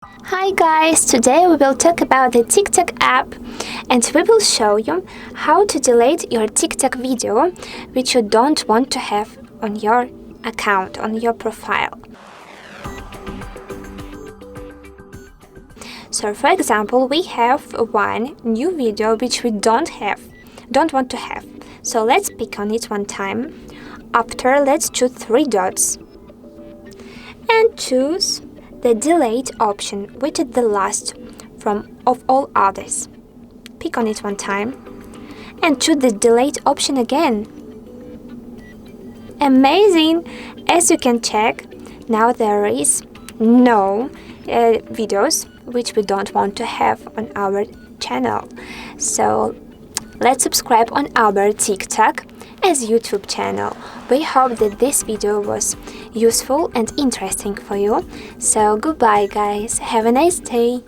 Hi guys, today we will talk about the TikTok app and we will show you how to delete your TikTok video which you don't want to have on your account, on your profile. So for example, we have one new video which we don't want to have. So let's pick on it one time. After, let's choose three dots and choose the delete option, which is the last of all others. Pick on it one time and choose the delete option again. Amazing! As you can check, now there is no videos which we don't want to have on our channel. So let's subscribe on our TikTok as YouTube channel. We hope that this video was useful and interesting for you. So goodbye guys, have a nice day.